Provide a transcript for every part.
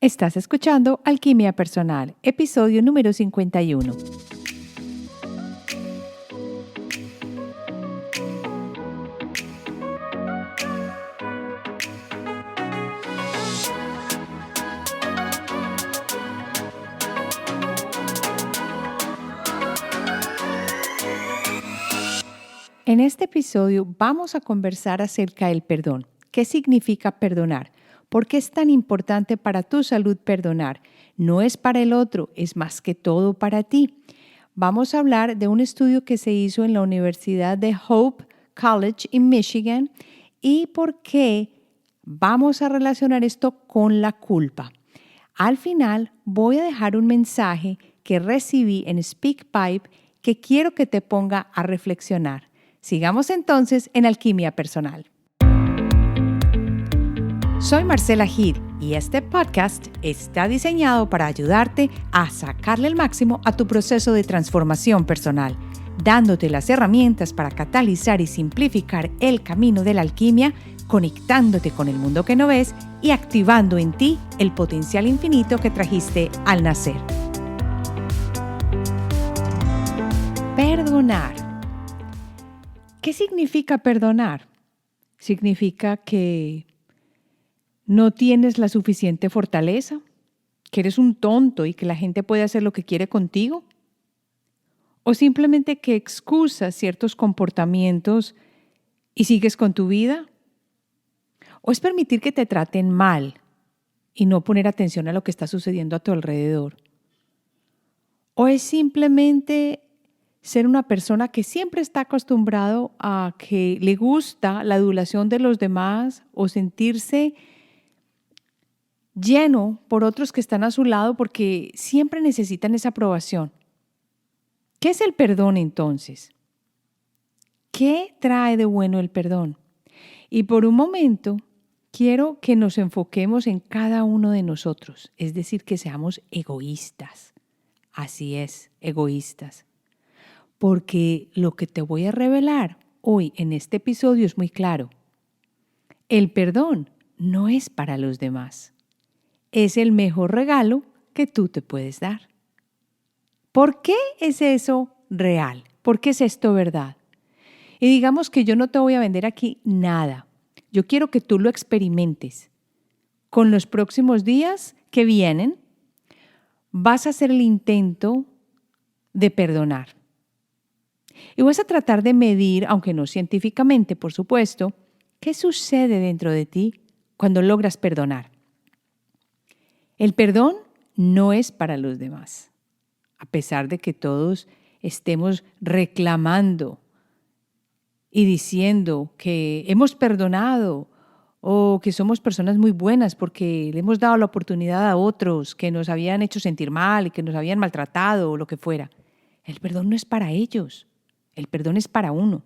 Estás escuchando Alquimia Personal, episodio número 51. En este episodio vamos a conversar acerca del perdón. ¿Qué significa perdonar? ¿Por qué es tan importante para tu salud perdonar? No es para el otro, es más que todo para ti. Vamos a hablar de un estudio que se hizo en la Universidad de Hope College en Michigan y por qué vamos a relacionar esto con la culpa. Al final voy a dejar un mensaje que recibí en SpeakPipe que quiero que te ponga a reflexionar. Sigamos entonces en Alquimia Personal. Soy Marcela Gid y este podcast está diseñado para ayudarte a sacarle el máximo a tu proceso de transformación personal, dándote las herramientas para catalizar y simplificar el camino de la alquimia, conectándote con el mundo que no ves y activando en ti el potencial infinito que trajiste al nacer. Perdonar. ¿Qué significa perdonar? Significa que no tienes la suficiente fortaleza, que eres un tonto y que la gente puede hacer lo que quiere contigo, o simplemente que excusas ciertos comportamientos y sigues con tu vida, o es permitir que te traten mal y no poner atención a lo que está sucediendo a tu alrededor, o es simplemente ser una persona que siempre está acostumbrado a que le gusta la adulación de los demás o sentirse lleno por otros que están a su lado porque siempre necesitan esa aprobación. ¿Qué es el perdón entonces? ¿Qué trae de bueno el perdón? Y por un momento quiero que nos enfoquemos en cada uno de nosotros, es decir, que seamos egoístas. Así es, egoístas. Porque lo que te voy a revelar hoy en este episodio es muy claro. El perdón no es para los demás. Es el mejor regalo que tú te puedes dar. ¿Por qué es eso real? ¿Por qué es esto verdad? Y digamos que yo no te voy a vender aquí nada. Yo quiero que tú lo experimentes. Con los próximos días que vienen, vas a hacer el intento de perdonar. Y vas a tratar de medir, aunque no científicamente, por supuesto, qué sucede dentro de ti cuando logras perdonar. El perdón no es para los demás, a pesar de que todos estemos reclamando y diciendo que hemos perdonado o que somos personas muy buenas porque le hemos dado la oportunidad a otros que nos habían hecho sentir mal y que nos habían maltratado o lo que fuera. El perdón no es para ellos, el perdón es para uno.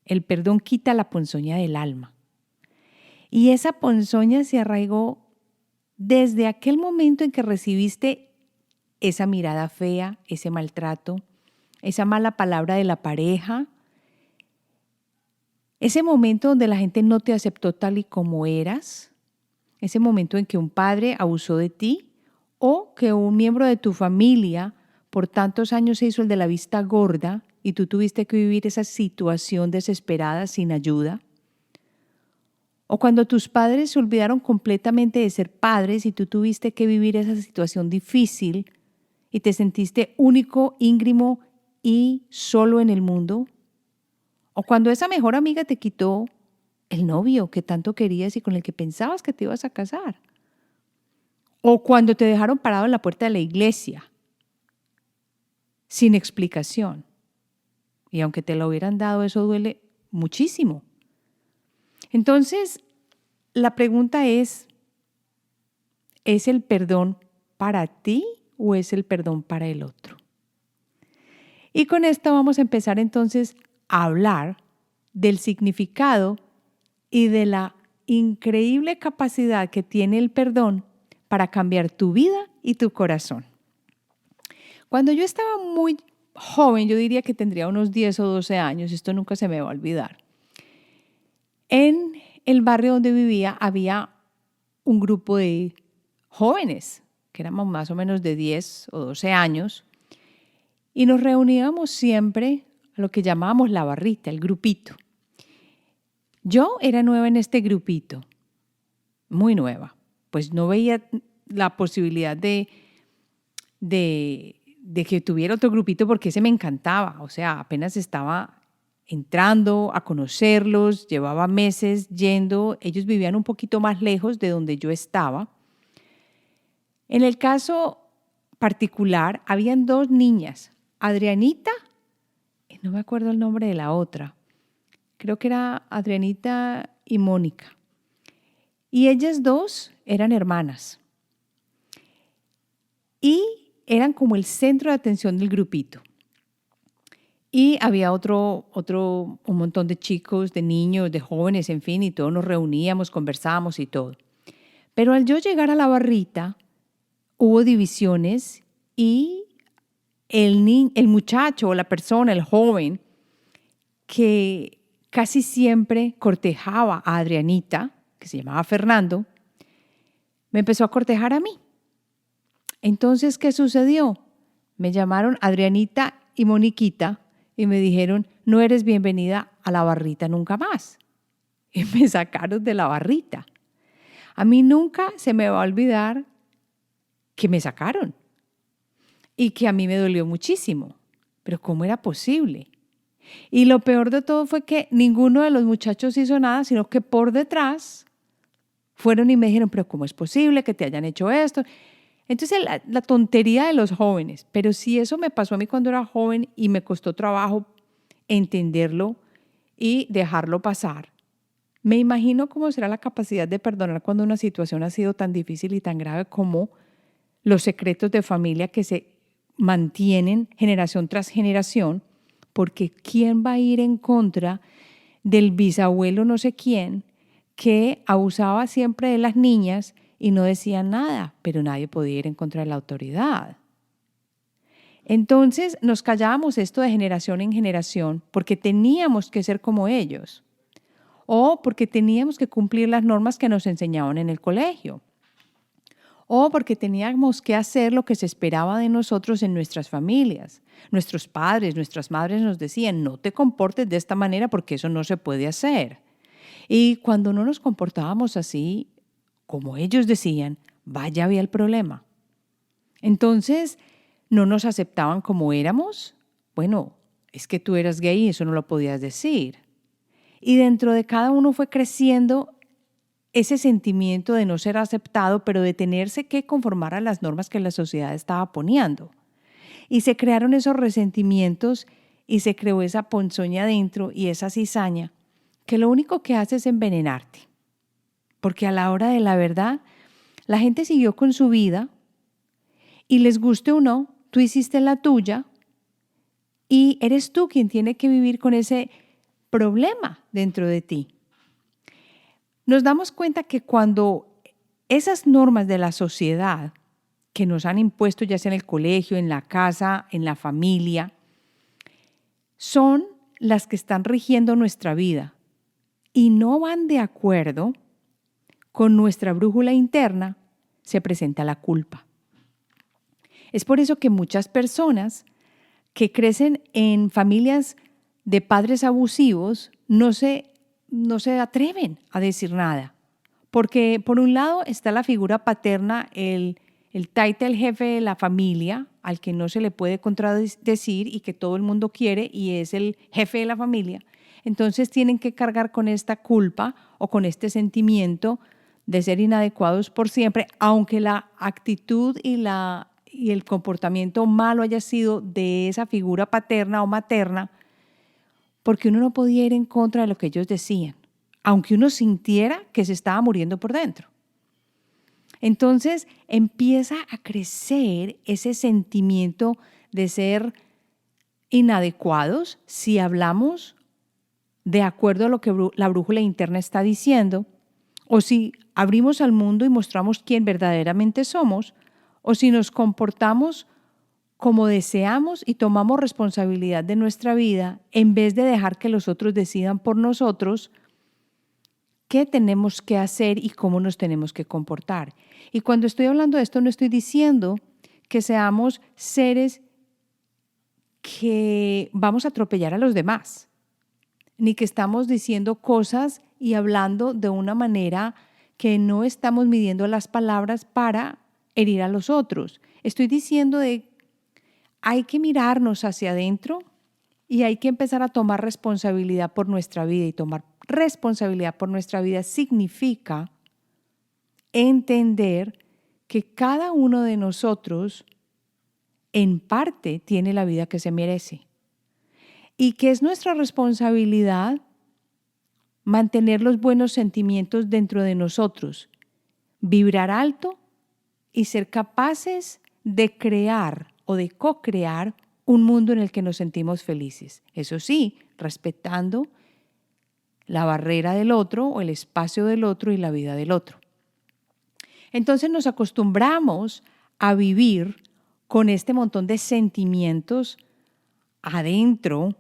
El perdón quita la ponzoña del alma. Y esa ponzoña se arraigó desde aquel momento en que recibiste esa mirada fea, ese maltrato, esa mala palabra de la pareja, ese momento donde la gente no te aceptó tal y como eras, ese momento en que un padre abusó de ti o que un miembro de tu familia por tantos años se hizo el de la vista gorda y tú tuviste que vivir esa situación desesperada sin ayuda. O cuando tus padres se olvidaron completamente de ser padres y tú tuviste que vivir esa situación difícil y te sentiste único, íngrimo y solo en el mundo. O cuando esa mejor amiga te quitó el novio que tanto querías y con el que pensabas que te ibas a casar. O cuando te dejaron parado en la puerta de la iglesia sin explicación. Y aunque te lo hubieran dado, eso duele muchísimo. Entonces, la pregunta ¿es el perdón para ti o es el perdón para el otro? Y con esto vamos a empezar entonces a hablar del significado y de la increíble capacidad que tiene el perdón para cambiar tu vida y tu corazón. Cuando yo estaba muy joven, yo diría que tendría unos 10 o 12 años, esto nunca se me va a olvidar. En el barrio donde vivía había un grupo de jóvenes, que éramos más o menos de 10 o 12 años, y nos reuníamos siempre a lo que llamábamos la barrita, el grupito. Yo era nueva en este grupito, muy nueva, pues no veía la posibilidad de que tuviera otro grupito porque ese me encantaba, o sea, apenas estaba entrando a conocerlos, llevaba meses yendo, ellos vivían un poquito más lejos de donde yo estaba. En el caso particular, habían dos niñas, Adrianita, y no me acuerdo el nombre de la otra, creo que era Adrianita y Mónica, y ellas dos eran hermanas y eran como el centro de atención del grupito. Y había un montón de chicos, de niños, de jóvenes, en fin, y todos nos reuníamos, conversábamos y todo. Pero al yo llegar a la barrita, hubo divisiones y el muchacho o la persona, el joven, que casi siempre cortejaba a Adrianita, que se llamaba Fernando, me empezó a cortejar a mí. Entonces, ¿qué sucedió? Me llamaron Adrianita y Moniquita y me dijeron, no eres bienvenida a la barrita nunca más. Y me sacaron de la barrita. A mí nunca se me va a olvidar que me sacaron y que a mí me dolió muchísimo. Pero ¿cómo era posible? Y lo peor de todo fue que ninguno de los muchachos hizo nada, sino que por detrás fueron y me dijeron, pero ¿cómo es posible que te hayan hecho esto? Entonces la tontería de los jóvenes, pero si eso me pasó a mí cuando era joven y me costó trabajo entenderlo y dejarlo pasar, me imagino cómo será la capacidad de perdonar cuando una situación ha sido tan difícil y tan grave como los secretos de familia que se mantienen generación tras generación, porque ¿quién va a ir en contra del bisabuelo no sé quién que abusaba siempre de las niñas y no decía nada, pero nadie podía ir en contra de la autoridad? Entonces nos callábamos esto de generación en generación porque teníamos que ser como ellos o porque teníamos que cumplir las normas que nos enseñaban en el colegio o porque teníamos que hacer lo que se esperaba de nosotros en nuestras familias. Nuestros padres, nuestras madres nos decían, no te comportes de esta manera porque eso no se puede hacer. Y cuando no nos comportábamos así, como ellos decían, vaya había el problema. Entonces, no nos aceptaban como éramos. Bueno, es que tú eras gay y eso no lo podías decir. Y dentro de cada uno fue creciendo ese sentimiento de no ser aceptado, pero de tenerse que conformar a las normas que la sociedad estaba poniendo. Y se crearon esos resentimientos y se creó esa ponzoña dentro y esa cizaña que lo único que hace es envenenarte. Porque a la hora de la verdad, la gente siguió con su vida y les guste o no, tú hiciste la tuya y eres tú quien tiene que vivir con ese problema dentro de ti. Nos damos cuenta que cuando esas normas de la sociedad que nos han impuesto, ya sea en el colegio, en la casa, en la familia, son las que están rigiendo nuestra vida y no van de acuerdo con nuestra brújula interna, se presenta la culpa. Es por eso que muchas personas que crecen en familias de padres abusivos no se atreven a decir nada. Porque por un lado está la figura paterna, el taita, el jefe de la familia, al que no se le puede contradecir y que todo el mundo quiere y es el jefe de la familia. Entonces tienen que cargar con esta culpa o con este sentimiento de ser inadecuados por siempre, aunque la actitud y el comportamiento malo haya sido de esa figura paterna o materna, porque uno no podía ir en contra de lo que ellos decían, aunque uno sintiera que se estaba muriendo por dentro. Entonces empieza a crecer ese sentimiento de ser inadecuados si hablamos de acuerdo a lo que la brújula interna está diciendo, o si abrimos al mundo y mostramos quién verdaderamente somos, o si nos comportamos como deseamos y tomamos responsabilidad de nuestra vida en vez de dejar que los otros decidan por nosotros qué tenemos que hacer y cómo nos tenemos que comportar. Y cuando estoy hablando de esto, no estoy diciendo que seamos seres que vamos a atropellar a los demás, ni que estamos diciendo cosas y hablando de una manera que no estamos midiendo las palabras para herir a los otros. Estoy diciendo de hay que mirarnos hacia adentro y hay que empezar a tomar responsabilidad por nuestra vida. Y tomar responsabilidad por nuestra vida significa entender que cada uno de nosotros en parte tiene la vida que se merece y que es nuestra responsabilidad mantener los buenos sentimientos dentro de nosotros, vibrar alto y ser capaces de crear o de co-crear un mundo en el que nos sentimos felices. Eso sí, respetando la barrera del otro o el espacio del otro y la vida del otro. Entonces nos acostumbramos a vivir con este montón de sentimientos adentro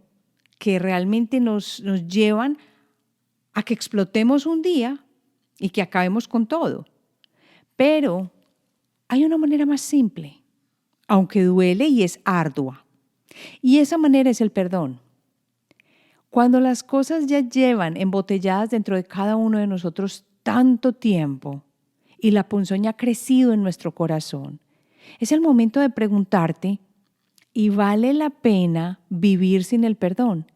que realmente nos llevan a que explotemos un día y que acabemos con todo. Pero hay una manera más simple, aunque duele y es ardua. Y esa manera es el perdón. Cuando las cosas ya llevan embotelladas dentro de cada uno de nosotros tanto tiempo y la ponzoña ha crecido en nuestro corazón, es el momento de preguntarte, ¿y vale la pena vivir sin el perdón?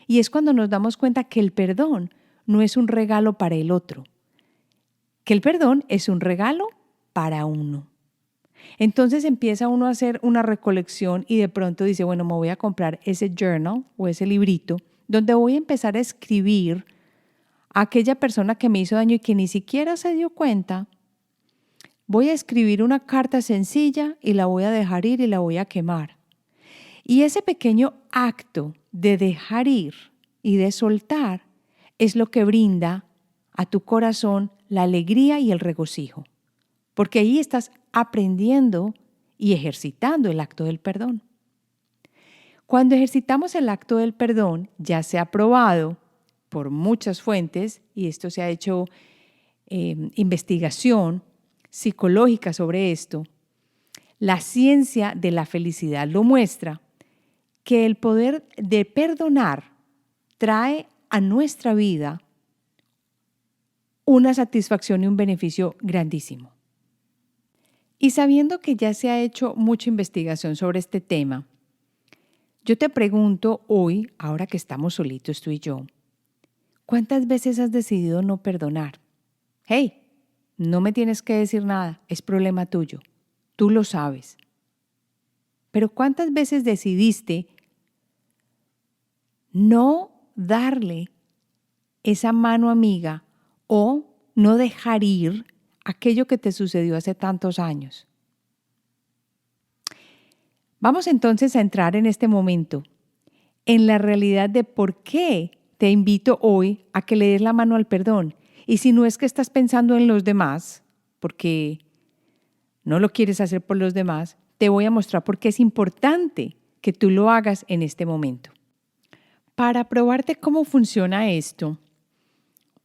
Y es cuando nos damos cuenta que el perdón no es un regalo para el otro, que el perdón es un regalo para uno. Entonces empieza uno a hacer una recolección y de pronto dice, bueno, me voy a comprar ese journal o ese librito donde voy a empezar a escribir a aquella persona que me hizo daño y que ni siquiera se dio cuenta. Voy a escribir una carta sencilla y la voy a dejar ir y la voy a quemar. Y ese pequeño acto de dejar ir y de soltar es lo que brinda a tu corazón la alegría y el regocijo. Porque ahí estás aprendiendo y ejercitando el acto del perdón. Cuando ejercitamos el acto del perdón, ya se ha probado por muchas fuentes, y esto se ha hecho investigación psicológica sobre esto, la ciencia de la felicidad lo muestra, que el poder de perdonar trae a nuestra vida una satisfacción y un beneficio grandísimo. Y sabiendo que ya se ha hecho mucha investigación sobre este tema, yo te pregunto hoy, ahora que estamos solitos tú y yo, ¿cuántas veces has decidido no perdonar? Hey, no me tienes que decir nada, es problema tuyo, tú lo sabes. Pero ¿cuántas veces decidiste no darle esa mano amiga o no dejar ir aquello que te sucedió hace tantos años? Vamos entonces a entrar en este momento en la realidad de por qué te invito hoy a que le des la mano al perdón. Y si no es que estás pensando en los demás, porque no lo quieres hacer por los demás, te voy a mostrar por qué es importante que tú lo hagas en este momento. Para probarte cómo funciona esto,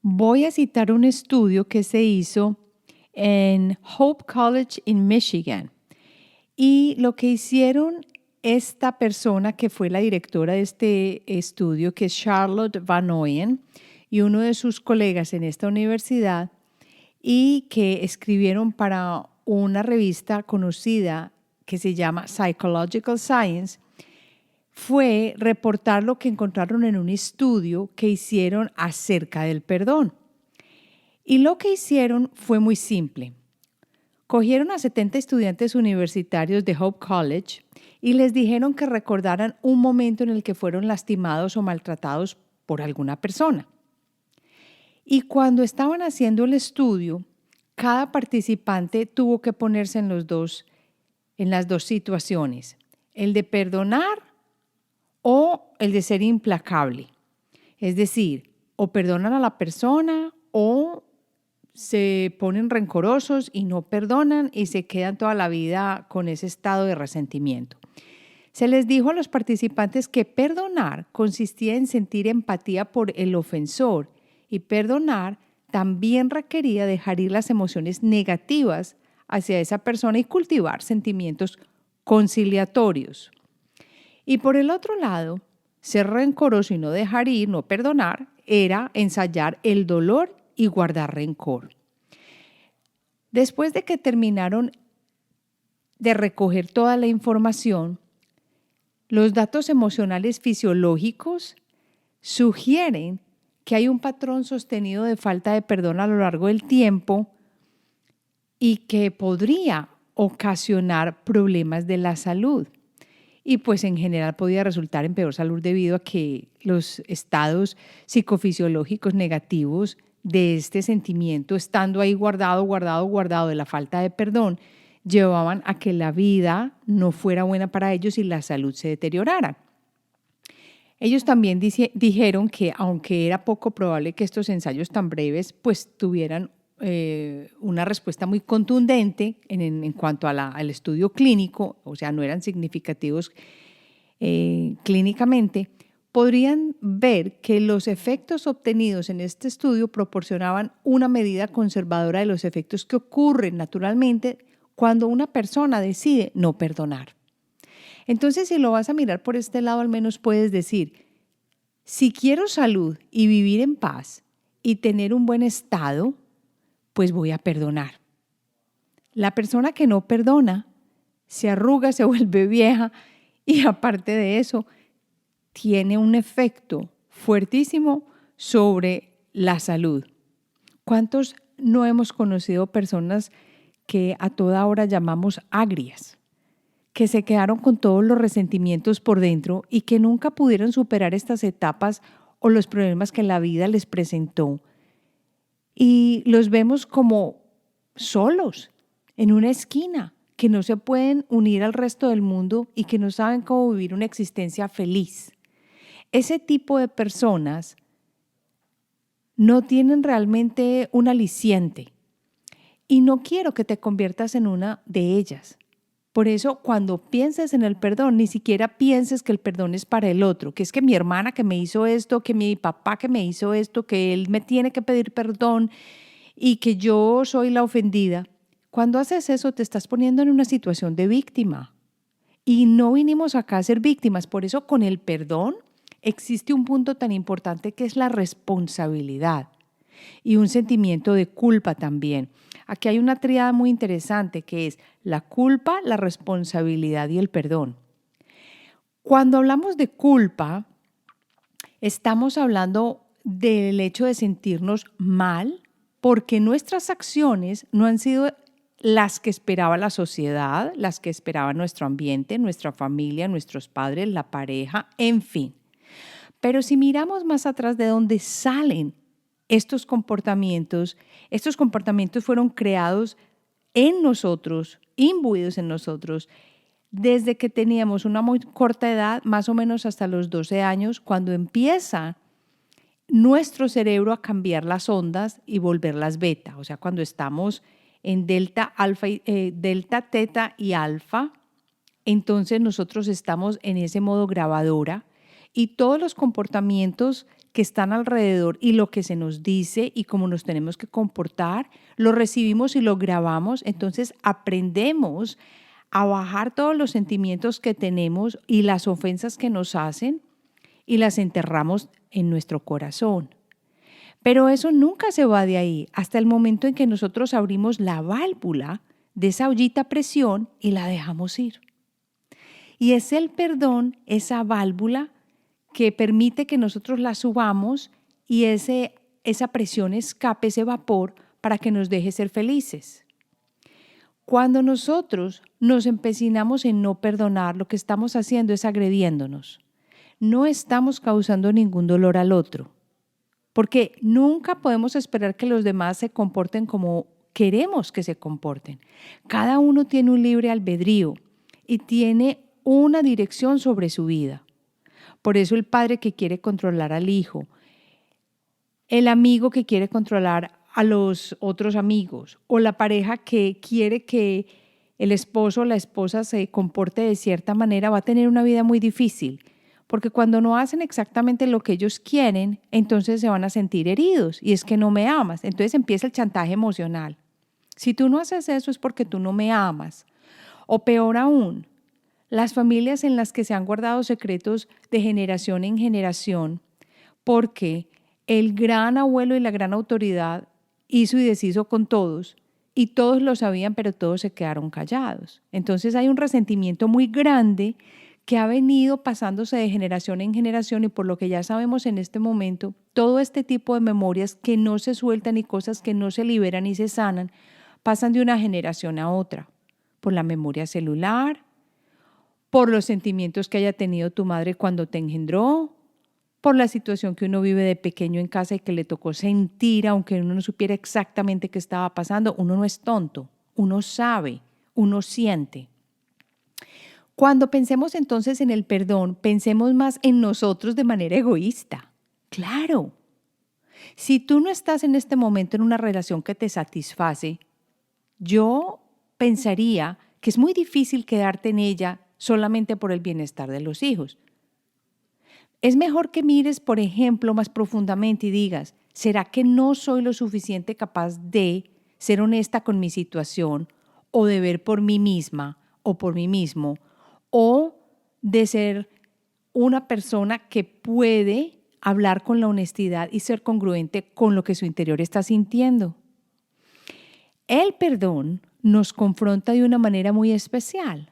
voy a citar un estudio que se hizo en Hope College en Michigan. Y lo que hicieron esta persona que fue la directora de este estudio, que es Charlotte Van Ooyen, y uno de sus colegas en esta universidad, y que escribieron para una revista conocida que se llama Psychological Science, fue reportar lo que encontraron en un estudio que hicieron acerca del perdón. Y lo que hicieron fue muy simple. Cogieron a 70 estudiantes universitarios de Hope College y les dijeron que recordaran un momento en el que fueron lastimados o maltratados por alguna persona. Y cuando estaban haciendo el estudio, cada participante tuvo que ponerse en las dos situaciones, el de perdonar o el de ser implacable. Es decir, o perdonan a la persona o se ponen rencorosos y no perdonan y se quedan toda la vida con ese estado de resentimiento. Se les dijo a los participantes que perdonar consistía en sentir empatía por el ofensor y perdonar también requería dejar ir las emociones negativas hacia esa persona y cultivar sentimientos conciliatorios. Y por el otro lado, ser rencoroso y no dejar ir, no perdonar, era ensayar el dolor y guardar rencor. Después de que terminaron de recoger toda la información, los datos emocionales fisiológicos sugieren que hay un patrón sostenido de falta de perdón a lo largo del tiempo y que podría ocasionar problemas de la salud. Y pues en general podría resultar en peor salud debido a que los estados psicofisiológicos negativos de este sentimiento, estando ahí guardado de la falta de perdón, llevaban a que la vida no fuera buena para ellos y la salud se deteriorara. Ellos también dijeron que aunque era poco probable que estos ensayos tan breves pues tuvieran una respuesta muy contundente en cuanto al estudio clínico, o sea, no eran significativos clínicamente, podrían ver que los efectos obtenidos en este estudio proporcionaban una medida conservadora de los efectos que ocurren naturalmente cuando una persona decide no perdonar. Entonces, si lo vas a mirar por este lado, al menos puedes decir, si quiero salud y vivir en paz y tener un buen estado, pues voy a perdonar. La persona que no perdona se arruga, se vuelve vieja y aparte de eso, tiene un efecto fuertísimo sobre la salud. ¿Cuántos no hemos conocido personas que a toda hora llamamos agrias, que se quedaron con todos los resentimientos por dentro y que nunca pudieron superar estas etapas o los problemas que la vida les presentó? Y los vemos como solos, en una esquina, que no se pueden unir al resto del mundo y que no saben cómo vivir una existencia feliz. Ese tipo de personas no tienen realmente un aliciente y no quiero que te conviertas en una de ellas. Por eso, cuando pienses en el perdón, ni siquiera pienses que el perdón es para el otro, que es que mi hermana que me hizo esto, que mi papá que me hizo esto, que él me tiene que pedir perdón y que yo soy la ofendida. Cuando haces eso, te estás poniendo en una situación de víctima. Y no vinimos acá a ser víctimas. Por eso, con el perdón, existe un punto tan importante que es la responsabilidad y un sentimiento de culpa también. Aquí hay una tríada muy interesante que es la culpa, la responsabilidad y el perdón. Cuando hablamos de culpa, estamos hablando del hecho de sentirnos mal porque nuestras acciones no han sido las que esperaba la sociedad, las que esperaba nuestro ambiente, nuestra familia, nuestros padres, la pareja, en fin. Pero si miramos más atrás de dónde salen estos comportamientos fueron creados en nosotros, imbuidos en nosotros, desde que teníamos una muy corta edad, más o menos hasta los 12 años, cuando empieza nuestro cerebro a cambiar las ondas y volverlas beta, o sea, cuando estamos en delta, alfa, delta, teta y alfa, entonces nosotros estamos en ese modo grabadora y todos los comportamientos que están alrededor y lo que se nos dice y cómo nos tenemos que comportar, lo recibimos y lo grabamos, entonces aprendemos a bajar todos los sentimientos que tenemos y las ofensas que nos hacen y las enterramos en nuestro corazón. Pero eso nunca se va de ahí hasta el momento en que nosotros abrimos la válvula de esa ollita a presión y la dejamos ir. Y es el perdón, esa válvula que permite que nosotros la subamos y esa presión escape, ese vapor, para que nos deje ser felices. Cuando nosotros nos empecinamos en no perdonar, lo que estamos haciendo es agrediéndonos. No estamos causando ningún dolor al otro, porque nunca podemos esperar que los demás se comporten como queremos que se comporten. Cada uno tiene un libre albedrío y tiene una dirección sobre su vida. Por eso el padre que quiere controlar al hijo, el amigo que quiere controlar a los otros amigos o la pareja que quiere que el esposo o la esposa se comporte de cierta manera va a tener una vida muy difícil Porque cuando no hacen exactamente lo que ellos quieren, entonces se van a sentir heridos y es que no me amas. Entonces empieza el chantaje emocional. Si tú no haces eso es porque tú no me amas. O peor aún, las familias en las que se han guardado secretos de generación en generación porque el gran abuelo y la gran autoridad hizo y deshizo con todos y todos lo sabían, pero todos se quedaron callados. Entonces hay un resentimiento muy grande que ha venido pasándose de generación en generación y por lo que ya sabemos en este momento, todo este tipo de memorias que no se sueltan y cosas que no se liberan y se sanan, pasan de una generación a otra, por la memoria celular, por los sentimientos que haya tenido tu madre cuando te engendró, por la situación que uno vive de pequeño en casa y que le tocó sentir, aunque uno no supiera exactamente qué estaba pasando. Uno no es tonto, uno sabe, uno siente. Cuando pensemos entonces en el perdón, pensemos más en nosotros de manera egoísta. Claro, si tú no estás en este momento en una relación que te satisface, yo pensaría que es muy difícil quedarte en ella solamente por el bienestar de los hijos. Es mejor que mires, por ejemplo, más profundamente y digas, ¿será que no soy lo suficiente capaz de ser honesta con mi situación o de ver por mí misma o por mí mismo o de ser una persona que puede hablar con la honestidad y ser congruente con lo que su interior está sintiendo? El perdón nos confronta de una manera muy especial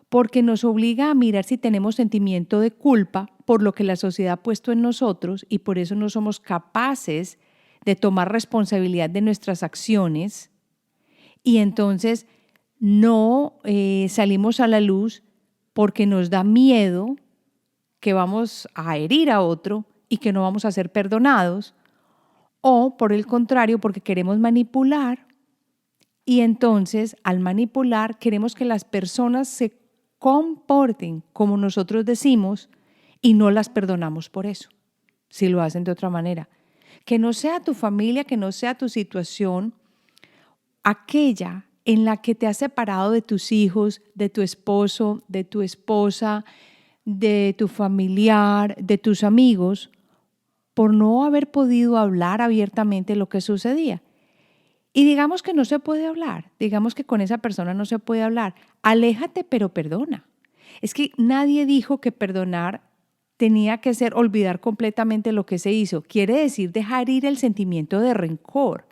porque nos obliga a mirar si tenemos sentimiento de culpa por lo que la sociedad ha puesto en nosotros y por eso no somos capaces de tomar responsabilidad de nuestras acciones y entonces no salimos a la luz porque nos da miedo que vamos a herir a otro y que no vamos a ser perdonados, o por el contrario porque queremos manipular y entonces al manipular queremos que las personas se comporten como nosotros decimos y no las perdonamos por eso, si lo hacen de otra manera. Que no sea tu familia, que no sea tu situación aquella en la que te has separado de tus hijos, de tu esposo, de tu esposa, de tu familiar, de tus amigos, por no haber podido hablar abiertamente lo que sucedía. Y digamos que no se puede hablar, digamos que con esa persona no se puede hablar. Aléjate, pero perdona. Es que nadie dijo que perdonar tenía que ser olvidar completamente lo que se hizo. Quiere decir dejar ir el sentimiento de rencor,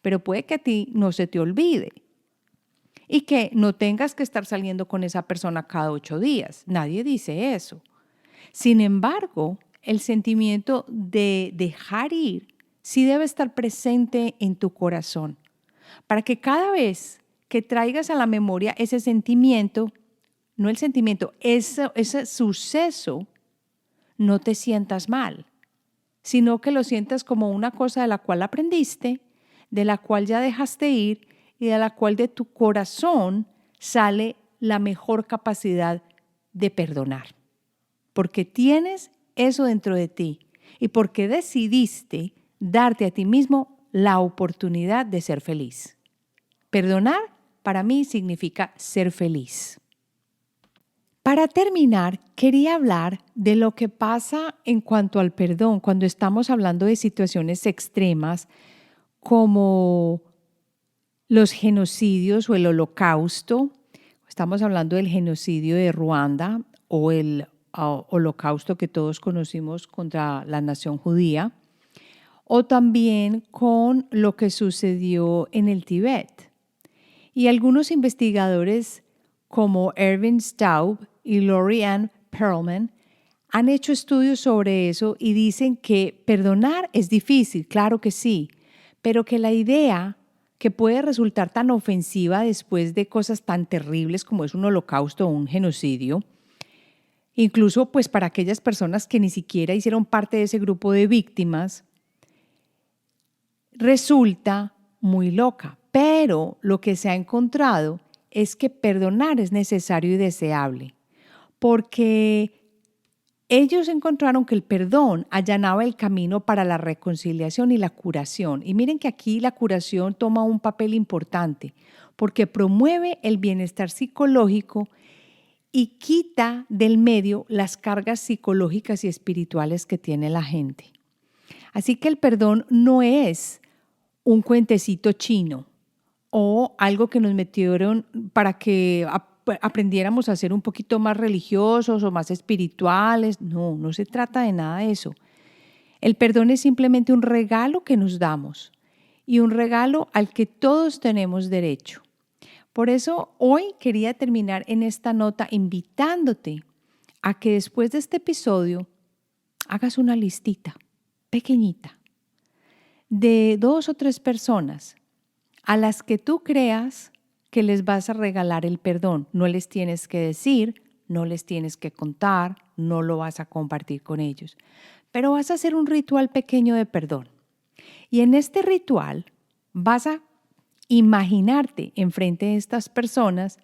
pero puede que a ti no se te olvide y que no tengas que estar saliendo con esa persona cada 8 días. Nadie dice eso. Sin embargo, el sentimiento de dejar ir sí debe estar presente en tu corazón, para que cada vez que traigas a la memoria ese sentimiento, no el sentimiento, ese suceso, no te sientas mal, sino que lo sientas como una cosa de la cual aprendiste, de la cual ya dejaste ir y de la cual de tu corazón sale la mejor capacidad de perdonar. Porque tienes eso dentro de ti y porque decidiste darte a ti mismo la oportunidad de ser feliz. Perdonar para mí significa ser feliz. Para terminar, quería hablar de lo que pasa en cuanto al perdón cuando estamos hablando de situaciones extremas como los genocidios o el holocausto. Estamos hablando del genocidio de Ruanda o el holocausto que todos conocimos contra la nación judía, o también con lo que sucedió en el Tíbet. Y algunos investigadores como Ervin Staub y Lori Ann Perlman han hecho estudios sobre eso y dicen que perdonar es difícil, claro que sí, pero que la idea que puede resultar tan ofensiva después de cosas tan terribles como es un holocausto o un genocidio, incluso pues para aquellas personas que ni siquiera hicieron parte de ese grupo de víctimas, resulta muy loca. Pero lo que se ha encontrado es que perdonar es necesario y deseable, porque ellos encontraron que el perdón allanaba el camino para la reconciliación y la curación. Y miren que aquí la curación toma un papel importante, porque promueve el bienestar psicológico y quita del medio las cargas psicológicas y espirituales que tiene la gente. Así que el perdón no es un cuentecito chino o algo que nos metieron para que aprendiéramos a ser un poquito más religiosos o más espirituales. No, no se trata de nada de eso. El perdón es simplemente un regalo que nos damos y un regalo al que todos tenemos derecho. Por eso hoy quería terminar en esta nota invitándote a que después de este episodio hagas una listita pequeñita de 2 o 3 personas a las que tú creas que les vas a regalar el perdón. No les tienes que decir, no les tienes que contar, no lo vas a compartir con ellos, pero vas a hacer un ritual pequeño de perdón. Y en este ritual vas a imaginarte enfrente de estas personas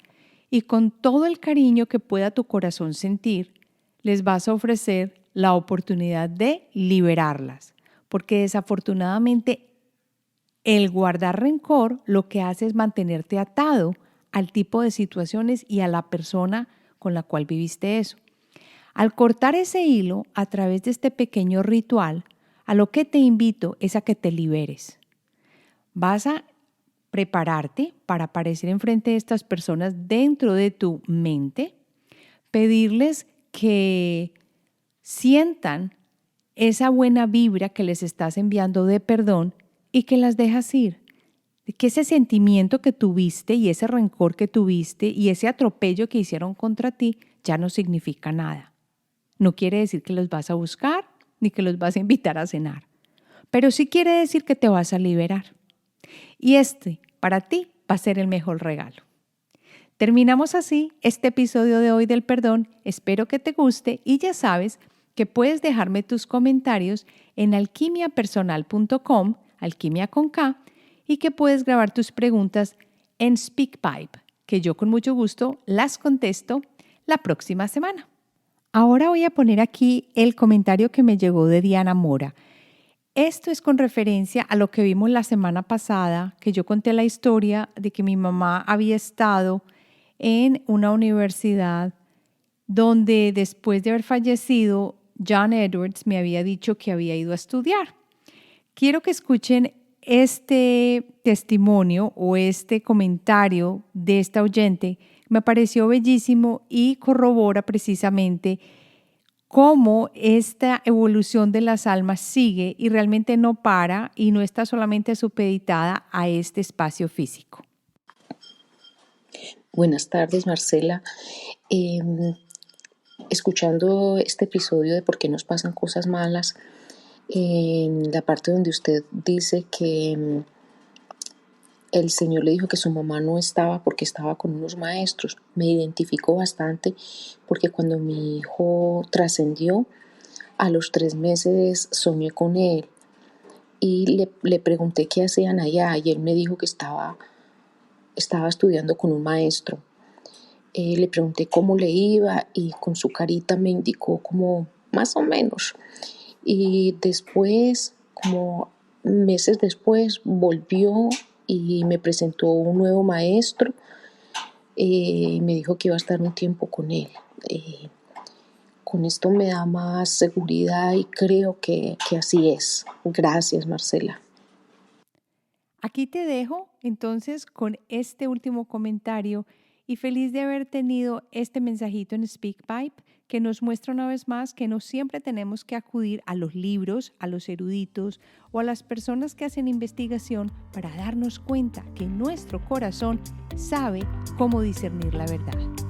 y con todo el cariño que pueda tu corazón sentir, les vas a ofrecer la oportunidad de liberarlas, porque desafortunadamente el guardar rencor lo que hace es mantenerte atado al tipo de situaciones y a la persona con la cual viviste eso. Al cortar ese hilo a través de este pequeño ritual, a lo que te invito es a que te liberes. Vas a prepararte para aparecer enfrente de estas personas dentro de tu mente, pedirles que sientan esa buena vibra que les estás enviando de perdón y que las dejas ir. Que ese sentimiento que tuviste y ese rencor que tuviste y ese atropello que hicieron contra ti ya no significa nada. No quiere decir que los vas a buscar ni que los vas a invitar a cenar, pero sí quiere decir que te vas a liberar. Y para ti, va a ser el mejor regalo. Terminamos así este episodio de hoy del perdón. Espero que te guste y ya sabes que puedes dejarme tus comentarios en alquimiapersonal.com, alquimia con K, y que puedes grabar tus preguntas en SpeakPipe, que yo con mucho gusto las contesto la próxima semana. Ahora voy a poner aquí el comentario que me llegó de Diana Mora. Esto es con referencia a lo que vimos la semana pasada, que yo conté la historia de que mi mamá había estado en una universidad donde después de haber fallecido, John Edwards me había dicho que había ido a estudiar. Quiero que escuchen este testimonio o este comentario de esta oyente. Me pareció bellísimo y corrobora precisamente cómo esta evolución de las almas sigue y realmente no para y no está solamente supeditada a este espacio físico. Buenas tardes, Marcela. Escuchando este episodio de por qué nos pasan cosas malas, en la parte donde usted dice que el Señor le dijo que su mamá no estaba porque estaba con unos maestros, me identificó bastante porque cuando mi hijo trascendió, a los 3 meses soñé con él y le pregunté qué hacían allá y él me dijo que estaba estudiando con un maestro. Le pregunté cómo le iba y con su carita me indicó como más o menos. Y después, como meses después, volvió y me presentó un nuevo maestro y me dijo que iba a estar un tiempo con él. Con esto me da más seguridad y creo que así es. Gracias, Marcela. Aquí te dejo entonces con este último comentario y feliz de haber tenido este mensajito en SpeakPipe que nos muestra una vez más que no siempre tenemos que acudir a los libros, a los eruditos o a las personas que hacen investigación para darnos cuenta que nuestro corazón sabe cómo discernir la verdad.